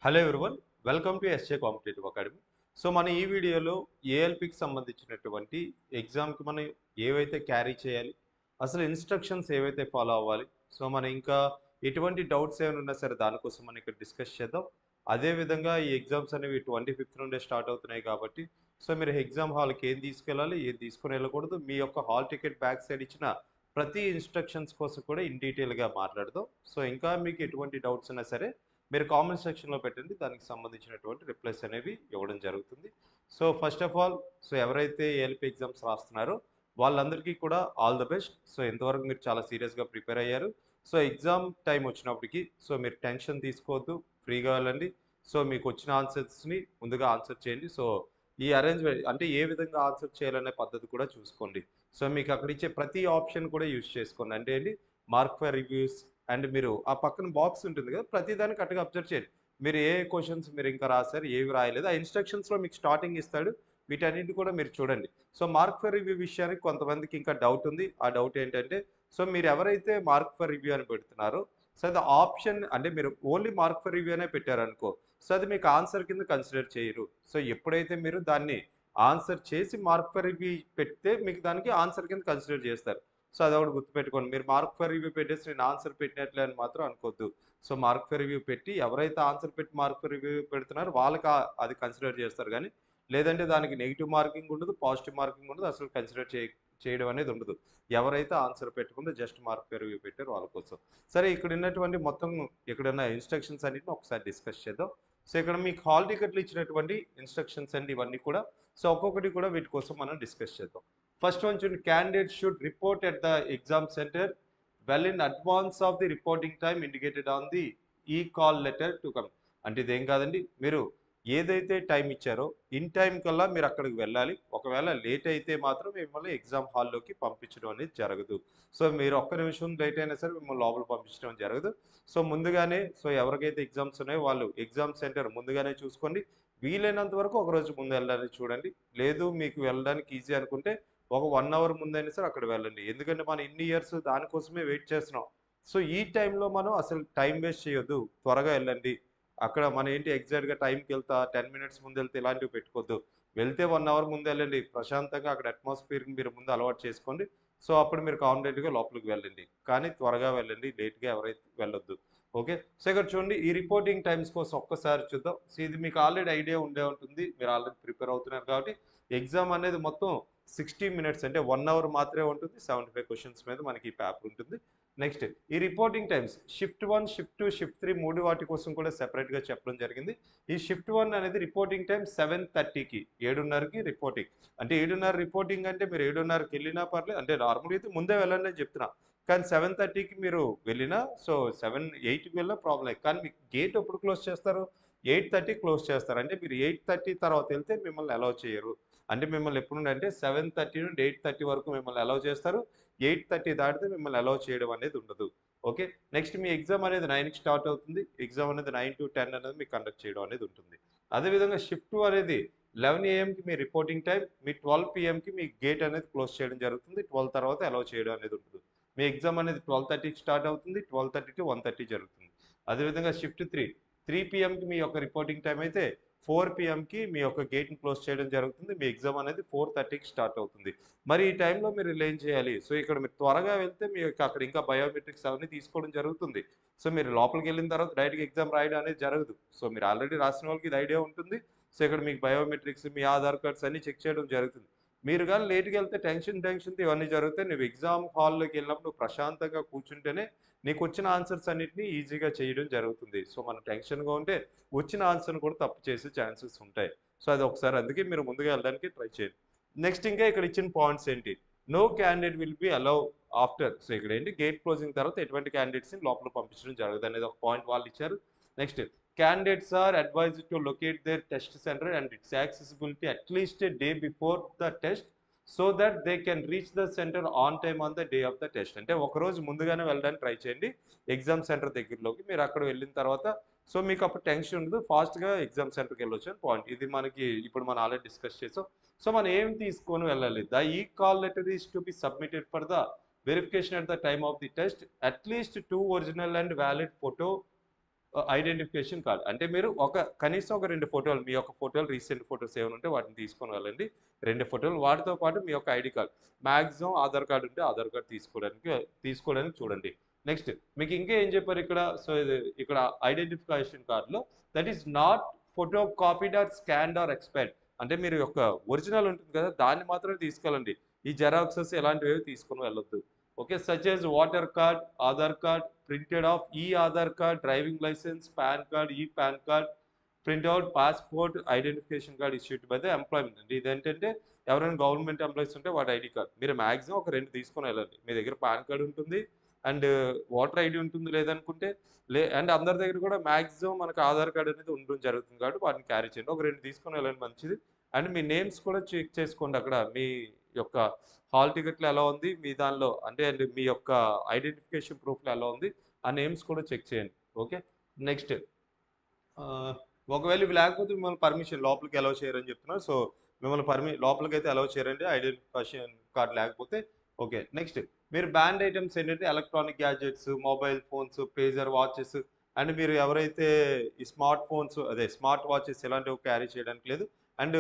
Hello everyone, welcome to SJ competitive academy. So మన ఈ వీడియోలో ఏఎల్పికి సంబంధించినటువంటి ఎగ్జామ్కి మనం ఏవైతే క్యారీ చేయాలి, అసలు ఇన్స్ట్రక్షన్స్ ఏవైతే ఫాలో అవ్వాలి, సో మన ఇంకా ఎటువంటి డౌట్స్ ఏమైనా ఉన్నా సరే దానికోసం మనం ఇక్కడ డిస్కస్ చేద్దాం. అదేవిధంగా ఈ ఎగ్జామ్స్ అనేవి 25th నుండే స్టార్ట్ అవుతున్నాయి కాబట్టి సో మీరు ఎగ్జామ్ హాల్కి ఏం తీసుకెళ్ళాలి, ఏం తీసుకుని వెళ్ళకూడదు, మీ యొక్క హాల్ టికెట్ బ్యాక్ సైడ్ ఇచ్చిన ప్రతి ఇన్స్ట్రక్షన్స్ కోసం కూడా ఇన్ డీటెయిల్గా మాట్లాడదాం. సో ఇంకా మీకు ఎటువంటి డౌట్స్ ఉన్నా సరే మీరు కామెంట్ సెక్షన్లో పెట్టండి, దానికి సంబంధించినటువంటి రిప్లైస్ అనేవి ఇవ్వడం జరుగుతుంది. So first of all, so ఎవరైతే ఏఎల్పి ఎగ్జామ్స్ రాస్తున్నారో వాళ్ళందరికీ కూడా ఆల్ ద బెస్ట్. సో ఎంతవరకు మీరు చాలా సీరియస్గా ప్రిపేర్ అయ్యారు. సో ఎగ్జామ్ టైం వచ్చినప్పటికి సో మీరు టెన్షన్ తీసుకోవద్దు, ఫ్రీగా వెళ్ళండి. సో మీకు వచ్చిన ఆన్సర్స్ని ముందుగా ఆన్సర్ చేయండి. సో ఈ అరేంజ్మెంట్ అంటే ఏ విధంగా ఆన్సర్ చేయాలనే పద్ధతి కూడా చూసుకోండి. సో మీకు అక్కడ ఇచ్చే ప్రతి ఆప్షన్ కూడా యూజ్ చేసుకోండి. అంటే ఏంటి, మార్క్ ఫర్ రివ్యూస్ అండ్ మీరు ఆ పక్కన బాక్స్ ఉంటుంది కదా, ప్రతి దాన్ని కరెక్ట్గా అబ్జర్వ్ చేయండి. మీరు ఏ క్వశ్చన్స్ మీరు ఇంకా రాశారు, ఏవి రాయలేదు, ఆ ఇన్స్ట్రక్షన్స్లో మీకు స్టార్టింగ్ ఇస్తాడు, వీటన్నిటి కూడా మీరు చూడండి. సో మార్క్ ఫర్ రివ్యూ విషయానికి కొంతమందికి ఇంకా డౌట్ ఉంది. ఆ డౌట్ ఏంటంటే, సో మీరు ఎవరైతే మార్క్ ఫర్ రివ్యూ అని పెడుతున్నారో సో అది ఆప్షన్ అంటే మీరు ఓన్లీ మార్క్ ఫర్ రివ్యూ అనే పెట్టారనుకో, సో అది మీకు ఆన్సర్ కింద కన్సిడర్ చేయరు. సో ఎప్పుడైతే మీరు దాన్ని ఆన్సర్ చేసి మార్క్ ఫర్ రివ్యూ పెడితే మీకు దానికి ఆన్సర్ కింద కన్సిడర్ చేస్తారు. సో అదొకటి గుర్తుపెట్టుకోండి. మీరు మార్క్ ఫర్ రివ్యూ పెట్టేసి నేను ఆన్సర్ పెట్టినట్లే అని మాత్రం అనుకోవద్దు. సో మార్క్ ఫర్ రివ్యూ పెట్టి ఎవరైతే ఆన్సర్ పెట్టి మార్క్ ఫర్ రివ్యూ పెడుతున్నారో వాళ్ళకి అది కన్సిడర్ చేస్తారు. కానీ లేదంటే దానికి నెగిటివ్ మార్కింగ్ ఉండదు, పాజిటివ్ మార్కింగ్ ఉండదు, అసలు కన్సిడర్ చేయడం అనేది ఉండదు. ఎవరైతే ఆన్సర్ పెట్టకుండా జస్ట్ మార్క్ ఫర్ రివ్యూ పెట్టారో వాళ్ళ కోసం. సరే, ఇక్కడ ఉన్నటువంటి మొత్తం ఇక్కడున్న ఇన్స్ట్రక్షన్స్ అన్నిటిని ఒకసారి డిస్కస్ చేద్దాం. సో ఇక్కడ మీకు హాల్ టికెట్లు ఇచ్చినటువంటి ఇన్స్ట్రక్షన్స్ అండి ఇవన్నీ కూడా. సో ఒక్కొక్కటి కూడా వీటి కోసం మనం డిస్కస్ చేద్దాం. First one, candidate should report at the exam center well in advance of the reporting time indicated on the e-call letter to come. అంటే ఇదేం కాదండి, మీరు ఏదైతే టైం ఇచ్చారో ఇన్ టైం కల్లా మీరు అక్కడికి వెళ్ళాలి. ఒకవేళ లేట్ అయితే మాత్రం మిమ్మల్ని ఎగ్జామ్ హాల్లోకి పంపించడం అనేది జరగదు. సో మీరు ఒక్క నిమిషం లేట్ అయినా సరే మిమ్మల్ని లోపల పంపించడం జరగదు. సో ముందుగానే సో ఎవరికైతే ఎగ్జామ్స్ ఉన్నాయో వాళ్ళు ఎగ్జామ్ సెంటర్ ముందుగానే చూసుకోండి. వీలైనంత వరకు ఒక రోజు ముందు వెళ్ళడానికి చూడండి. లేదు మీకు వెళ్ళడానికి ఈజీ అనుకుంటే ఒక 1 అవర్ ముందైనా సరే అక్కడ వెళ్ళండి. ఎందుకంటే మనం ఇన్ని ఇయర్స్ దానికోసమే వెయిట్ చేస్తున్నాం. సో ఈ టైంలో మనం అసలు టైం వేస్ట్ చేయొద్దు. త్వరగా వెళ్ళండి. అక్కడ మనం ఏంటి ఎగ్జాక్ట్‌గా టైంకి వెళ్తా 10 మినిట్స్ ముందు వెళ్తే ఇలాంటివి పెట్టుకోవద్దు. వెళ్తే 1 అవర్ ముందు వెళ్ళండి. ప్రశాంతంగా అక్కడ అట్మాస్ఫియర్‌ని మీరు ముందు అలవాటు చేసుకోండి. సో అప్పుడు మీరు కాన్ఫిడెంట్‌గా లోపలికి వెళ్ళండి. కానీ త్వరగా వెళ్ళండి. లేట్‌గా ఎవరైతే వెళ్ళొద్దు. ఓకే. సో ఇక్కడ చూడండి, ఈ రిపోర్టింగ్ టైమ్స్ కోసం ఒక్కసారి చూద్దాం. సో ఇది మీకు ఆల్రెడీ ఐడియా ఉండే ఉంటుంది. మీరు ఆల్రెడీ ప్రిపేర్ అవుతున్నారు కాబట్టి ఎగ్జామ్ అనేది మొత్తం 60 మినిట్స్ అంటే 1 అవర్ మాత్రమే ఉంటుంది. 75 క్వెషన్స్ మీద మనకి ఈ పేపర్ ఉంటుంది. నెక్స్ట్ ఈ reporting times shift 1, shift 2, shift 3 3 వాటి కోసం కూడా సెపరేట్‌గా చెప్పడం జరిగింది. ఈ షిఫ్ట్ 1 అనేది రిపోర్టింగ్ టైమ్ 7:30కి 7:30కి రిపోర్టింగ్. అంటే 7:30 రిపోర్టింగ్ అంటే మీరు 7:30కి వెళ్ళినా పర్లేదు. అంటే నార్మల్‌గా అయితే ముందే వెళ్ళండి అని చెప్తున్నా. కానీ 7:30కి మీరు వెళ్ళినా సో 8కి వెళ్ళినా ప్రాబ్లమ్ లేదు. కానీ మీకు గేట్ ఎప్పుడు క్లోజ్ చేస్తారు? 8:30కి క్లోజ్ చేస్తారు. అంటే మీరు 8:30 తర్వాత వెళ్తే మిమ్మల్ని అలౌ చేయరు. అంటే మిమ్మల్ని ఎప్పుడు నుండి అంటే 7:30 నుండి 8:30 వరకు మిమ్మల్ని అలౌ చేస్తారు. 8:30 దాటితే మిమ్మల్ని అలౌ చేయడం అనేది ఉండదు. ఓకే. నెక్స్ట్ మీ ఎగ్జామ్ అనేది 9కి స్టార్ట్ అవుతుంది. ఎగ్జామ్ అనేది 9-10 అనేది మీకు కండక్ట్ చేయడం అనేది ఉంటుంది. అదేవిధంగా షిఫ్ట్ 2 అనేది 11 ఏఎంకి మీ రిపోర్టింగ్ టైం, మీ 12 పీఎంకి మీ గేట్ అనేది క్లోజ్ చేయడం జరుగుతుంది. 12 తర్వాత అలౌ చేయడం అనేది ఉంటుంది. మీ ఎగ్జామ్ అనేది 12:30కి స్టార్ట్ అవుతుంది. 12:30 to 1:30 జరుగుతుంది. అదేవిధంగా షిఫ్ట్ 3 పీఎంకి మీ యొక్క రిపోర్టింగ్ టైం అయితే 4 పీఎంకి మీ యొక్క గేట్‌ని క్లోజ్ చేయడం జరుగుతుంది. మీ ఎగ్జామ్ అనేది 4:30కి స్టార్ట్ అవుతుంది. మరి ఈ టైంలో మీరు ఏం చేయాలి? సో ఇక్కడ మీరు త్వరగా వెళ్తే మీకు అక్కడ ఇంకా బయోమెట్రిక్స్ అవన్నీ తీసుకోవడం జరుగుతుంది. సో మీరు లోపలికెళ్ళిన తర్వాత డైరెక్ట్‌గా ఎగ్జామ్ రాయడం అనేది జరగదు. సో మీరు ఆల్రెడీ రాసిన వాళ్ళకి ఇది ఐడియా ఉంటుంది. సో ఇక్కడ మీకు బయోమెట్రిక్స్, మీ ఆధార్ కార్డ్స్ అన్నీ చెక్ చేయడం జరుగుతుంది. మీరు గాని లేట్‌గెళ్తే టెన్షన్‌తో ఇవన్నీ జరుగుతాయి. నువ్వు ఎగ్జామ్ హాల్‌లోకి వెళ్ళినప్పుడు నువ్వు ప్రశాంతంగా కూర్చుంటేనే నీకొచ్చిన ఆన్సర్స్ అన్నిటిని ఈజీగా చేయడం జరుగుతుంది. సో మనం టెన్షన్‌గా ఉంటే వచ్చిన ఆన్సర్‌ని కూడా తప్పు చేసే ఛాన్సెస్ ఉంటాయి. సో అది ఒకసారి అందుకే మీరు ముందుగా వెళ్ళడానికి ట్రై చేయండి. నెక్స్ట్ ఇంకా ఇక్కడ ఇచ్చిన పాయింట్స్ ఏంటి? No candidate will be allow after. So ఇక్కడ ఏంటి, గేట్ క్లోజింగ్ తర్వాత ఎటువంటి క్యాండిడేట్స్‌ని లోపలికి పంపించడం జరగదు అనేది ఒక పాయింట్ వాళ్ళు ఇచ్చారు. Next candidates are advised to locate their test center and its accessibility at least a day before the test so that they can reach the center on time on the day of the test. అంటే ఒక రోజు ముందుగానే వెళ్ళడానికి try చేయండి exam centre దగ్గరలోకి. మీరు అక్కడ వెళ్ళిన తర్వాత సో మీకు అప్పుడు టెన్షన్ ఉండదు, ఫాస్ట్‌గా ఎగ్జామ్ సెంటర్‌కి వెళ్ళొచ్చు అని పాయింట్. ఇది మనకి ఇప్పుడు మనం ఆల్రెడీ డిస్కస్ చేసాం. సో మనం ఏం తీసుకొని వెళ్ళాలి? ద ఈ call letter is to be submitted for the verification at the time of the test. At least 2 original and valid photo identification card. అంటే మీరు కనీసం ఒక 2 ఫోటోలు, మీ యొక్క ఫోటోలు రీసెంట్ ఫోటోస్ ఏమైనా ఉంటే వాటిని తీసుకొని వెళ్ళండి. 2 ఫోటోలు వాటితో పాటు మీ యొక్క ID card. Maximum Aadhaar card ఉంటే ఆధార్ కార్డ్ తీసుకోవడానికి చూడండి. నెక్స్ట్ మీకు ఇంకా ఏం చెప్పారు ఇక్కడ? సో ఇది ఇక్కడ ఐడెంటిఫికేషన్ కార్డ్‌లో that is not photo copied or scanned or expired. అంటే మీరు యొక్క ఒరిజినల్ ఉంటుంది కదా! దాన్ని మాత్రమే తీసుకెళ్ళండి. ఈ జెరాక్సెస్ ఇలాంటివేవి తీసుకొని వెళ్ళొద్దు. Okay. Such as voter card, Aadhaar card, printed of e Aadhaar card, driving licence, PAN card, e PAN card, print out passport, identification card issued by the employment అండి. ఇదేంటంటే ఎవరైనా గవర్నమెంట్ ఎంప్లాయీస్ ఉంటే వాడి ఐడీ కార్డ్. మీరు maximum ఒక 2 తీసుకొని వెళ్ళండి. మీ దగ్గర పాన్ కార్డ్ ఉంటుంది అండ్ ఓటర్ ఐడీ ఉంటుంది లేదనుకుంటే అండ్ అందరి దగ్గర కూడా మాక్సిమం మనకు ఆధార్ కార్డ్ అనేది ఉండడం జరుగుతుంది కాబట్టి వాటిని క్యారీ చేయండి. ఒక 2 తీసుకొని వెళ్ళండి మంచిది. అండ్ మీ నేమ్స్ కూడా చెక్ చేసుకోండి అక్కడ. మీ యొక్క హాల్ టికెట్‌లో ఎలా ఉంది? మీ దానిలో అంటే మీ యొక్క ఐడెంటిఫికేషన్ ప్రూఫ్‌లో ఎలా ఉంది? ఆ నేమ్స్ కూడా చెక్ చేయండి. ఓకే. నెక్స్ట్ ఒకవేళ ఇవి లేకపోతే మిమ్మల్ని పర్మిషన్ లోపలికి అలౌ చేయరని చెప్తున్నారు. సో మిమ్మల్ని లోపలికైతే అలౌ చేయరండి ఐడెంటిఫికేషన్ కార్డ్ లేకపోతే. ఓకే. నెక్స్ట్ మీరు బ్యాన్డ్ ఐటెమ్స్ ఏంటంటే electronic gadgets, mobile phones, pager watches and మీరు ఎవరైతే ఈ స్మార్ట్ ఫోన్స్ స్మార్ట్ వాచెస్ ఇలాంటివి క్యారీ చేయడానికి లేదు. అండ్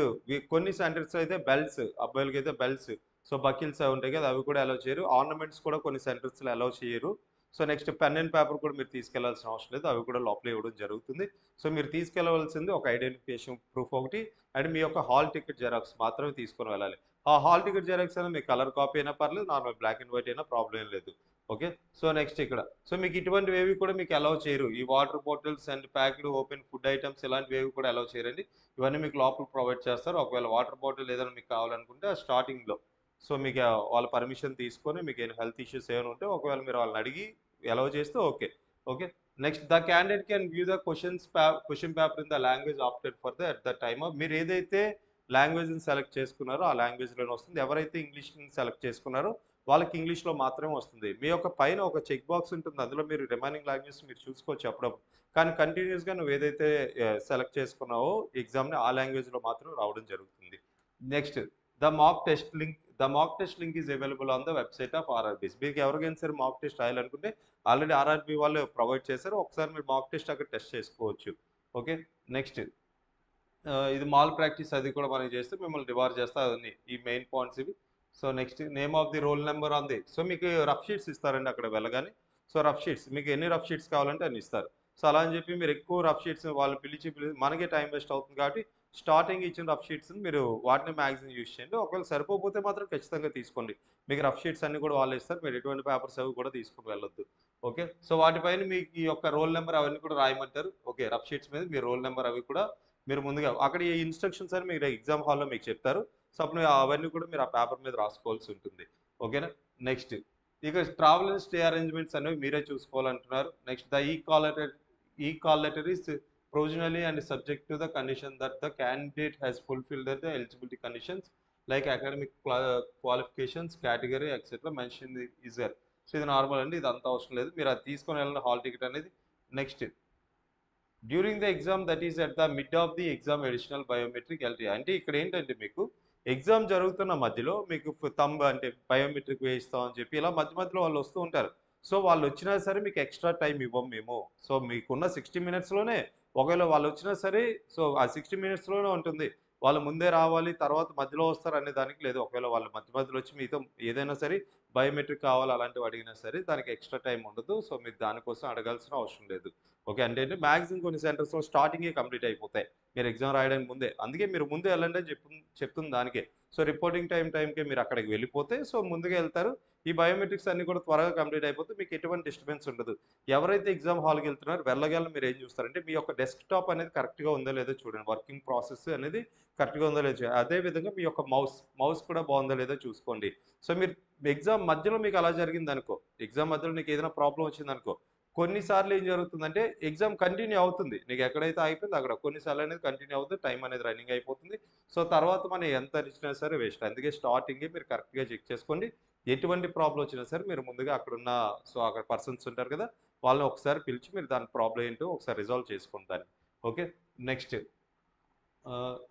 కొన్ని సెంటర్స్‌లో అయితే బెల్ట్స్, అబ్బాయిలకైతే బెల్ట్స్, సో బకిల్స్ అవి ఉంటాయి కదా! అవి కూడా అలౌ చేయరు. ఆర్నమెంట్స్ కూడా కొన్ని సెంటర్స్‌లో అలౌ చేయరు. So next pen and paper కూడా మీరు తీసుకెళ్లాల్సిన అవసరం లేదు. అవి కూడా లోపలే ఇవ్వడం జరుగుతుంది. సో మీరు తీసుకెళ్లవలసింది ఒక ఐడెంటిఫికేషన్ ప్రూఫ్ ఒకటి అండ్ మీ యొక్క హాల్ టికెట్ జెరాక్స్ మాత్రమే తీసుకొని వెళ్ళాలి. ఆ హాల్ టికెట్ జెరాక్స్ అనేది మీకు కలర్ కాపీ అయినా పర్లేదు, నార్మల్ బ్లాక్ అండ్ వైట్ అయినా ప్రాబ్లమ్ ఏం లేదు. ఓకే. సో నెక్స్ట్ ఇక్కడ సో మీకు ఇటువంటివేవి కూడా మీకు అలౌ చేయరు. ఈ water bottles and packed open food items ఇలాంటివేవి కూడా అలౌ చేయరండి. ఇవన్నీ మీకు లోపల ప్రొవైడ్ చేస్తారు. ఒకవేళ వాటర్ బాటిల్ ఏదైనా మీకు కావాలనుకుంటే స్టార్టింగ్‌లో సో మీకు వాళ్ళ పర్మిషన్ తీసుకొని మీకు ఏమైనా హెల్త్ ఇష్యూస్ ఏమైనా ఉంటే ఒకవేళ మీరు వాళ్ళని అడిగి అలౌ చేస్తే okay. Okay. Next the candidate can view the question paper in the language opted for at the time of మీరు ఏదైతే లాంగ్వేజ్‌ని సెలెక్ట్ చేసుకున్నారో ఆ లాంగ్వేజ్‌లోనే వస్తుంది. ఎవరైతే ఇంగ్లీష్‌ని సెలెక్ట్ చేసుకున్నారో వాళ్ళకి ఇంగ్లీష్‌లో మాత్రమే వస్తుంది. మీ యొక్క పైన ఒక చెక్ బాక్స్ ఉంటుంది. అందులో మీరు రిమైనింగ్ లాంగ్వేజెస్ మీరు చూసుకోవచ్చు అప్పుడప్పుడు. కానీ కంటిన్యూయస్‌గా నువ్వు ఏదైతే సెలెక్ట్ చేసుకున్నావో ఎగ్జామ్‌ని ఆ లాంగ్వేజ్‌లో మాత్రం రావడం జరుగుతుంది. Next the mock test link is available on the website of RRBs. మీకు ఎవరికైనా సరే మాక్ టెస్ట్ రాయాలనుకుంటే ఆల్రెడీ ఆర్ఆర్‌బీ వాళ్ళు ప్రొవైడ్ చేశారు. ఒకసారి మీరు మాక్ టెస్ట్ అక్కడ టెస్ట్ చేసుకోవచ్చు. ఓకే. నెక్స్ట్ ఇది మాల్ ప్రాక్టీస్ అది కూడా మనం చేస్తే మిమ్మల్ని డిబార్ చేస్తే అవన్నీ ఈ మెయిన్ పాయింట్స్ ఇవి. So next name of the roll number on the so మీకు రఫ్ షీట్స్ ఇస్తారండి అక్కడ వెళ్ళగానే. సో రఫ్ షీట్స్ మీకు ఎన్ని రఫ్ షీట్స్ కావాలంటే అన్ని ఇస్తారు. సో అలా అని చెప్పి మీరు ఎక్కువ రఫ్ షీట్స్ వాళ్ళు పిలిచి మనకే టైం వేస్ట్ అవుతుంది కాబట్టి స్టార్టింగ్ ఇచ్చిన రఫ్ షీట్స్‌ని మీరు వాటిని మాక్సిమం యూజ్ చేయండి. ఒకవేళ సరిపోకపోతే మాత్రం ఖచ్చితంగా తీసుకోండి. మీకు రఫ్ షీట్స్ అన్నీ కూడా వాళ్ళే ఇస్తారు. మీరు ఎటువంటి పేపర్స్ అవి కూడా తీసుకొని వెళ్ళొద్దు. ఓకే. సో వాటిపైన మీకు ఈ యొక్క రోల్ నెంబర్ అవన్నీ కూడా రాయమంటారు. ఓకే. రఫ్ షీట్స్ మీద మీ రోల్ నెంబర్ అవి కూడా మీరు ముందుగా అక్కడ ఈ ఇన్‌స్ట్రక్షన్స్ అని మీరు ఎగ్జామ్ హాల్‌లో మీకు చెప్తారు. సో అప్పుడు అవన్నీ కూడా మీరు ఆ పేపర్ మీద రాసుకోవాల్సి ఉంటుంది. ఓకేనా? నెక్స్ట్ ఇక ట్రావెల్ అండ్ స్టే అరేంజ్‌మెంట్స్ అనేవి మీరే చూసుకోవాలంటున్నారు. నెక్స్ట్ ద ఈ call letter is provisionally and subject to the condition that the candidate has fulfilled the eligibility conditions like academic qualifications, category etcetera mentioned is there. So ఇది normal అండి. ఇదంతా అవసరం లేదు. మీరు అది తీసుకొని వెళ్ళండి హాల్ టికెట్ అనేది. Next during the exam that is at the mid of the exam additional biometric ఎల్టీ అంటే ఇక్కడ ఏంటంటే మీకు ఎగ్జామ్ జరుగుతున్న మధ్యలో మీకు థంబ్ అంటే బయోమెట్రిక్ వేయిస్తాం అని చెప్పి ఇలా మధ్య మధ్యలో వాళ్ళు వస్తూ ఉంటారు. సో వాళ్ళు వచ్చినా సరే మీకు ఎక్స్ట్రా టైం ఇవ్వం మేము. సో మీకున్న 60 మినిట్స్‌లోనే ఒకవేళ వాళ్ళు వచ్చినా సరే సో ఆ 60 మినిట్స్‌లోనే ఉంటుంది. వాళ్ళు ముందే రావాలి తర్వాత మధ్యలో వస్తారు అనే దానికి లేదు. ఒకవేళ వాళ్ళు మధ్య మధ్యలో వచ్చి మీతో ఏదైనా సరే బయోమెట్రిక్ కావాలి అలాంటివి అడిగినా సరే దానికి ఎక్స్ట్రా టైం ఉండదు. సో మీరు దానికోసం అడగాల్సిన అవసరం లేదు. ఓకే. అంటే మాక్సిమం కొన్ని సెంటర్స్‌లో స్టార్టింగే కంప్లీట్ అయిపోతాయి. మీరు ఎగ్జామ్ రాయడానికి ముందే. అందుకే మీరు ముందే వెళ్ళండి అని చెప్తుంది దానికే. సో రిపోర్టింగ్ టైంకే మీరు అక్కడికి వెళ్ళిపోతే సో ముందుగా వెళ్తారు. ఈ బయోమెట్రిక్స్ అన్నీ కూడా త్వరగా కంప్లీట్ అయిపోతే మీకు ఎటువంటి డిస్టర్బెన్స్ ఉండదు. ఎవరైతే ఎగ్జామ్ హాల్‌కి వెళ్తున్నారో వెళ్ళగానే మీరు ఏం చూస్తారంటే మీ యొక్క డెస్క్‌టాప్ అనేది కరెక్ట్‌గా ఉందో లేదో చూడండి. వర్కింగ్ ప్రాసెస్ అనేది కరెక్ట్‌గా ఉందో లేదో అదే విధంగా మీ యొక్క మౌస్ కూడా బాగుందో లేదో చూసుకోండి. సో మీరు ఎగ్జామ్ మధ్యలో మీకు అలా జరిగిందనుకో, ఎగ్జామ్ మధ్యలో నీకు ఏదైనా ప్రాబ్లమ్ వచ్చిందనుకో కొన్నిసార్లు ఏం జరుగుతుందంటే ఎగ్జామ్ కంటిన్యూ అవుతుంది. నీకు ఎక్కడైతే ఆగిపోయిందో అక్కడ. కొన్నిసార్లు అనేది కంటిన్యూ అవుతుంది. టైం అనేది రన్నింగ్ అయిపోతుంది. సో తర్వాత మనం ఎంత ఇచ్చినా సరే వేస్ట్. అందుకే స్టార్టింగే మీరు కరెక్ట్‌గా చెక్ చేసుకోండి. ఎటువంటి ప్రాబ్లమ్ వచ్చినా సరే మీరు ముందుగా అక్కడున్న సో అక్కడ పర్సన్స్ ఉంటారు కదా! వాళ్ళని ఒకసారి పిలిచి మీరు దాని ప్రాబ్లమ్ ఏంటో ఒకసారి రిజాల్వ్ చేసుకోండి దాన్ని. ఓకే. నెక్స్ట్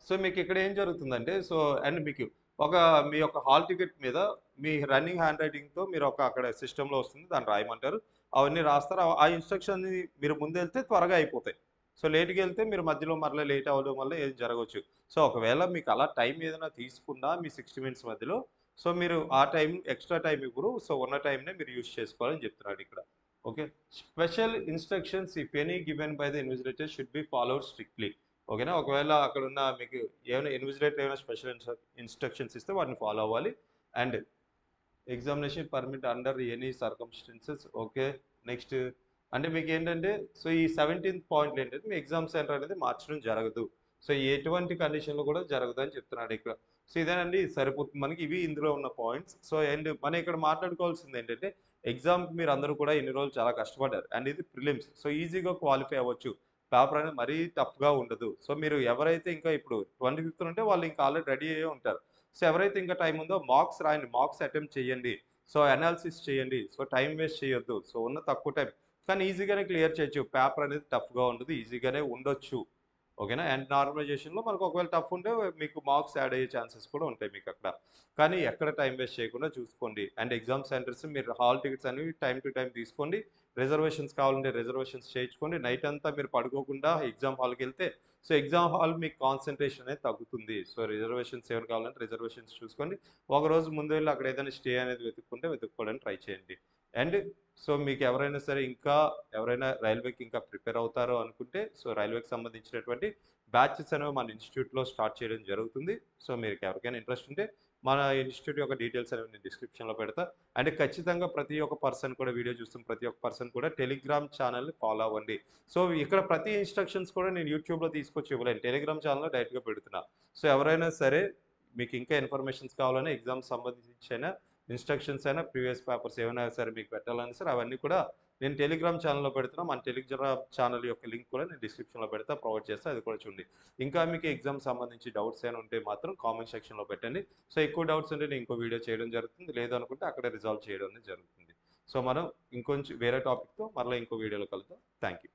సో మీకు ఇక్కడ ఏం జరుగుతుందంటే సో అండ్ మీకు ఒక మీ యొక్క హాల్ టికెట్ మీద మీ రన్నింగ్ హ్యాండ్ రైటింగ్‌తో మీరు అక్కడ సిస్టమ్‌లో వస్తుంది. దాన్ని రాయమంటారు. అవన్నీ రాస్తారు. ఆ ఇన్‌స్ట్రక్షన్‌ని మీరు ముందెళ్తే త్వరగా అయిపోతాయి. సో, లేట్‌గెళ్తే మీరు మధ్యలో మరలా లేట్ అవ్వడం వల్ల ఏది జరగొచ్చు. సో, ఒకవేళ మీకు అలా టైం ఏదైనా తీసుకున్నా మీ 60 మినిట్స్ మధ్యలో, సో, మీరు ఆ టైం ఎక్స్‌ట్రా టైం ఇవ్వరు. సో, ఉన్న టైంనే మీరు యూజ్ చేసుకోవాలని చెప్తున్నాడిక్కడ. Okay. Special instructions if any given by the invigilator should be followed strictly. ఓకేనా. ఒకవేళ అక్కడున్న మీకు ఏమైనా ఇన్విజిలేటర్ ఏమైనా స్పెషల్ ఇన్‌స్ట్రక్షన్స్ ఇస్తే వాటిని ఫాలో అవ్వాలి. And examination permit under any circumstances. Okay. Next అంటే మీకేంటంటే సో, ఈ 17థ్ పాయింట్‌లో ఏంటంటే మీ ఎగ్జామ్ సెంటర్ అనేది మార్చడం జరగదు. సో, ఎటువంటి కండిషన్‌లో కూడా జరగదని చెప్తున్నాడిక్కడ. సో, ఇదేనండి సరిపోతుంది మనకి. ఇవి ఇందులో ఉన్న పాయింట్స్. సో, అండ్ మనం ఇక్కడ మాట్లాడుకోవాల్సిందేంటంటే ఎగ్జామ్‌కి మీరందరూ కూడా ఇన్ని రోజులు చాలా కష్టపడ్డారు. అండ్ ఇది ప్రిలిమ్స్. సో, ఈజీగా క్వాలిఫై అవ్వచ్చు. పేపర్ అనేది మరీ టఫ్‌గా ఉండదు. సో, మీరు ఎవరైతే ఇంకా ఇప్పుడు 25థ్ ఉంటే వాళ్ళు ఇంకా ఆల్రెడీ రెడీ అయ్యే ఉంటారు. సో, ఎవరైతే ఇంకా టైం ఉందో మార్క్స్ రాయండి. మార్క్స్ అటెంప్ట్ చేయండి. సో, అనాలిసిస్ చేయండి. సో, టైం వేస్ట్ చేయొద్దు. సో, ఉన్న తక్కువ టైం కానీ ఈజీగానే క్లియర్ చేయొచ్చు. పేపర్ అనేది టఫ్‌గా ఉండదు. ఈజీగానే ఉండొచ్చు. ఓకేనా. అండ్ నార్మలైజేషన్‌లో మనకు ఒకవేళ టఫ్ ఉంటే మీకు మార్క్స్ యాడ్ అయ్యే ఛాన్సెస్ కూడా ఉంటాయి మీకక్కడ. కానీ ఎక్కడ టైం వేస్ట్ చేయకుండా చూసుకోండి. అండ్ ఎగ్జామ్ సెంటర్స్ మీరు హాల్ టికెట్స్ అనేవి టైమ్ టు టైమ్ తీసుకోండి. రిజర్వేషన్స్ కావాలంటే రిజర్వేషన్స్ చేయించుకోండి. నైట్ అంతా మీరు పడుకోకుండా ఎగ్జామ్ హాల్‌కెళ్తే సో, ఎగ్జామ్ హాల్ మీకు కాన్సంట్రేషన్ అనేది తగ్గుతుంది. సో, రిజర్వేషన్స్ ఏమైనా కావాలంటే రిజర్వేషన్స్ చూసుకోండి. ఒకరోజు ముందు వెళ్లి అక్కడ ఏదైనా స్టే అనేది వెతుక్కోవడానికి ట్రై చేయండి. అండ్ సో, మీకు ఎవరైనా సరే ఇంకా ఎవరైనా రైల్వేకి ఇంకా ప్రిపేర్ అవుతారు అనుకుంటే సో, రైల్వేకి సంబంధించినటువంటి బ్యాచెస్ అనేవి మన ఇన్‌స్టిట్యూట్‌లో స్టార్ట్ చేయడం జరుగుతుంది. సో, మీకు ఎవరికైనా ఇంట్రెస్ట్ ఉంటే మన ఇన్‌స్టిట్యూట్ యొక్క డీటెయిల్స్ అనేవి నేను డిస్క్రిప్షన్‌లో పెడతా. అండ్ ఖచ్చితంగా ప్రతి ఒక్క పర్సన్ కూడా వీడియో చూస్తున్న ప్రతి ఒక్క పర్సన్ కూడా టెలిగ్రామ్ ఛానెల్‌ని ఫాలో అవ్వండి. సో, ఇక్కడ ప్రతి ఇన్‌స్ట్రక్షన్స్ కూడా నేను యూట్యూబ్‌లో తీసుకొచ్చి ఇవ్వలేను. టెలిగ్రామ్ ఛానెల్‌లో డైరెక్ట్‌గా పెడుతున్నా. సో, ఎవరైనా సరే మీకు ఇంకా ఇన్ఫర్మేషన్స్ కావాలన్నా ఎగ్జామ్స్ సంబంధించైనా ఇన్‌స్ట్రక్షన్స్ అయినా ప్రీవియస్ పేపర్స్ ఏమైనా సరే మీకు పెట్టాలన్నా సరే అవన్నీ కూడా నేను టెలిగ్రామ్ ఛానెల్‌లో పెడుతున్నా. మన టెలిగ్రామ్ ఛానెల్ యొక్క లింక్ కూడా నేను డిస్క్రిప్షన్‌లో పెడతా. ప్రొవైడ్ చేస్తా. అది కూడా చూడండి. ఇంకా మీకు ఎగ్జామ్ సంబంధించి డౌట్స్ ఏమైనా ఉంటే మాత్రం కామెంట్ సెక్షన్‌లో పెట్టండి. సో, ఎక్కువ డౌట్స్ ఉంటే నేను ఇంకో వీడియో చేయడం జరుగుతుంది. లేదనుకుంటే అక్కడే రిజాల్వ్ చేయడం అనేది జరుగుతుంది. సో, మనం ఇంకొంచెం వేరే టాపిక్‌తో మరలా ఇంకో వీడియోలో కలుద్దాం. Thank you.